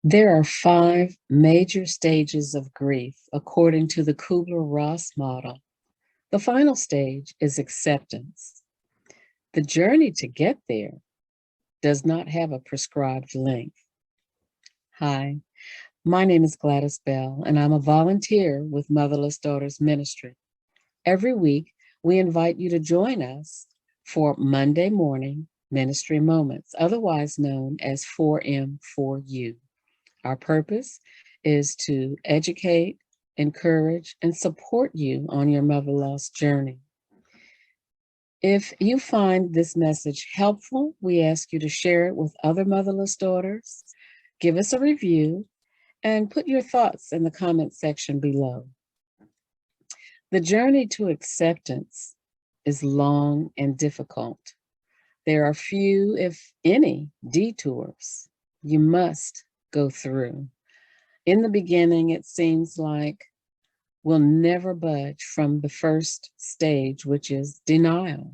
There are 5 major stages of grief according to the Kubler-Ross model. The final stage is acceptance. The journey to get there does not have a prescribed length. Hi, my name is Gladys Bell, and I'm a volunteer with Motherless Daughters Ministry. Every week, we invite you to join us for Monday morning ministry moments, otherwise known as 4M4U. Our purpose is to educate, encourage, and support you on your mother loss journey. If you find this message helpful, we ask you to share it with other motherless daughters, give us a review, and put your thoughts in the comment section below. The journey to acceptance is long and difficult. There are few, if any, detours you must go through. In the beginning, it seems like we'll never budge from the first stage, which is denial.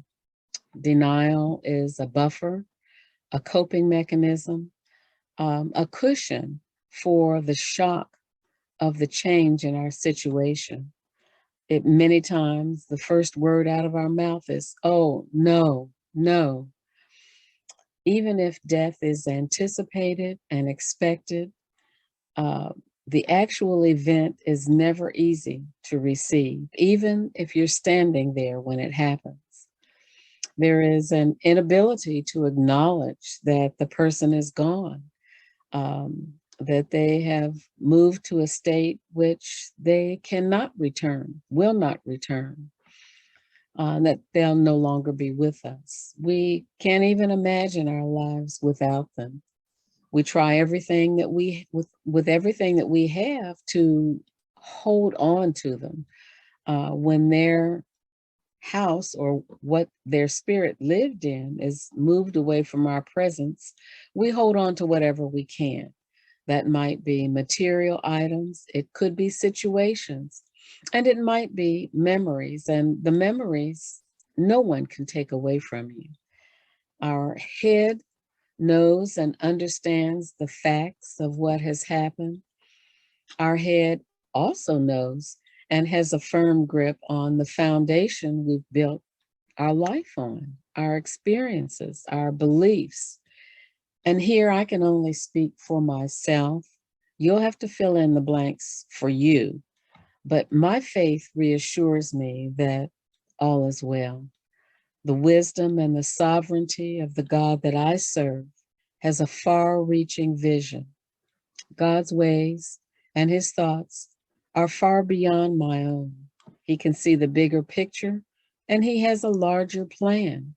Denial is a buffer, a coping mechanism, a cushion for the shock of the change in our situation. Many times, the first word out of our mouth is, oh, no, no. Even if death is anticipated and expected, the actual event is never easy to receive, even if you're standing there when it happens. There is an inability to acknowledge that the person is gone, that they have moved to a state which they cannot return, will not return, that they'll no longer be with us. We can't even imagine our lives without them. We try everything that with everything that we have to hold on to them. When their house or what their spirit lived in is moved away from our presence, we hold on to whatever we can. That might be material items, it could be situations, and it might be memories. And the memories, no one can take away from you. Our head knows and understands the facts of what has happened. Our head also knows and has a firm grip on the foundation we've built our life on, our experiences, our beliefs. And here I can only speak for myself. You'll have to fill in the blanks for you. But my faith reassures me that all is well. The wisdom and the sovereignty of the God that I serve has a far-reaching vision. God's ways and his thoughts are far beyond my own. He can see the bigger picture, and he has a larger plan.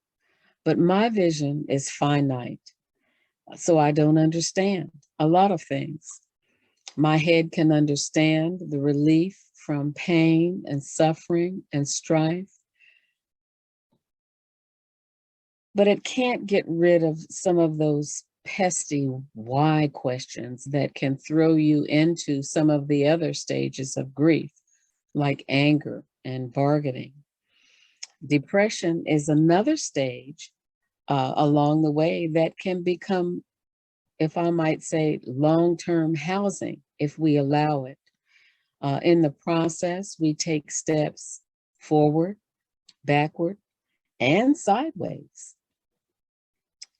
But my vision is finite, so I don't understand a lot of things. My head can understand the relief from pain and suffering and strife, but it can't get rid of some of those pesky why questions that can throw you into some of the other stages of grief, like anger and bargaining. Depression is another stage along the way that can become, if I might say, long-term housing if we allow it. In the process, we take steps forward, backward, and sideways.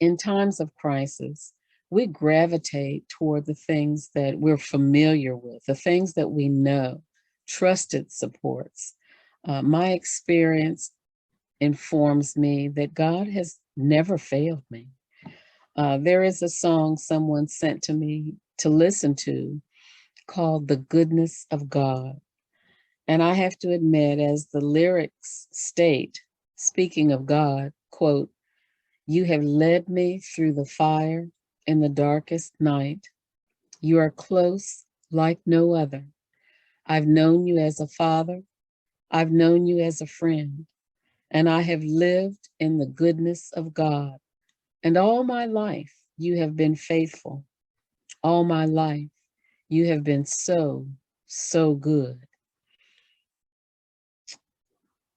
In times of crisis, we gravitate toward the things that we're familiar with, the things that we know, trusted supports. My experience informs me that God has never failed me. There is a song someone sent to me to listen to called The Goodness of God. And I have to admit, as the lyrics state, speaking of God, quote, "You have led me through the fire in the darkest night. You are close like no other. I've known you as a father. I've known you as a friend. And I have lived in the goodness of God. And all my life, you have been faithful. All my life, you have been so, so good."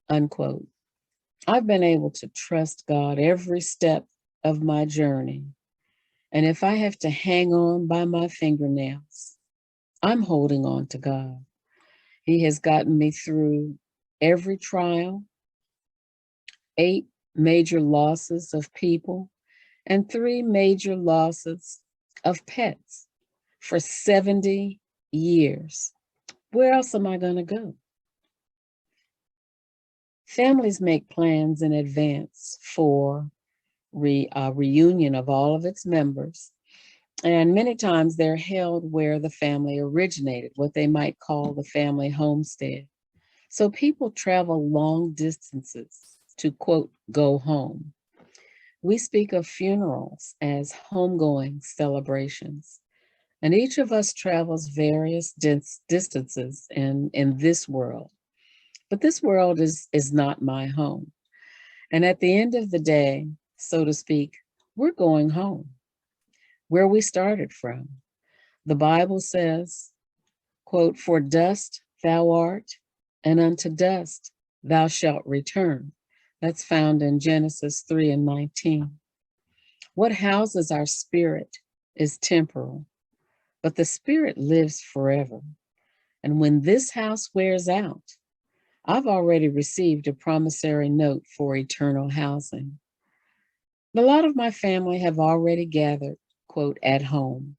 Unquote. I've been able to trust God every step of my journey. And if I have to hang on by my fingernails, I'm holding on to God. He has gotten me through every trial, 8 major losses of people, and 3 major losses of pets for 70 years. Where else am I going to go? Families make plans in advance for reunion of all of its members. And many times they're held where the family originated, what they might call the family homestead. So people travel long distances to, quote, go home. We speak of funerals as homegoing celebrations. And each of us travels various distances in this world. But this world is not my home. And at the end of the day, so to speak, we're going home, where we started from. The Bible says, quote, for dust thou art, and unto dust thou shalt return. That's found in Genesis 3:19. What houses our spirit is temporal, but the spirit lives forever. And when this house wears out, I've already received a promissory note for eternal housing. A lot of my family have already gathered, quote, at home,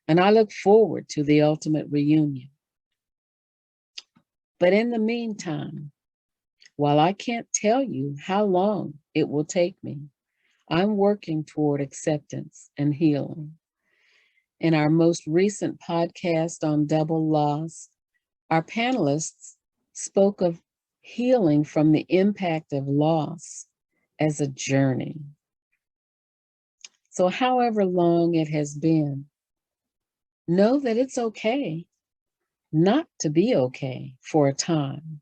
and I look forward to the ultimate reunion. But in the meantime, while I can't tell you how long it will take me, I'm working toward acceptance and healing. In our most recent podcast on double loss, our panelists spoke of healing from the impact of loss as a journey. So, however long it has been, know that it's okay not to be okay for a time.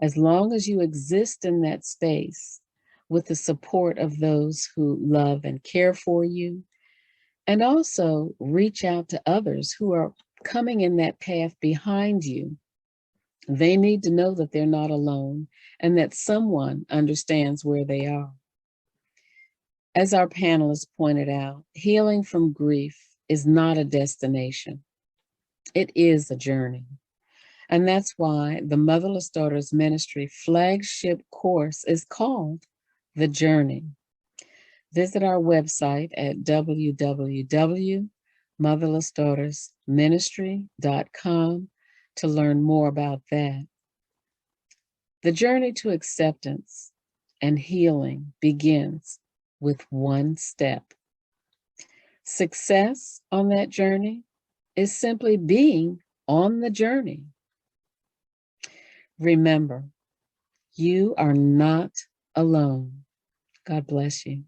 As long as you exist in that space with the support of those who love and care for you, and also reach out to others who are coming in that path behind you. They need to know that they're not alone and that someone understands where they are. As our panelists pointed out, healing from grief is not a destination. It is a journey. And that's why the Motherless Daughters Ministry flagship course is called The Journey. Visit our website at www.motherlessdaughtersministry.com to learn more about that. The journey to acceptance and healing begins with one step. Success on that journey is simply being on the journey. Remember, you are not alone. God bless you.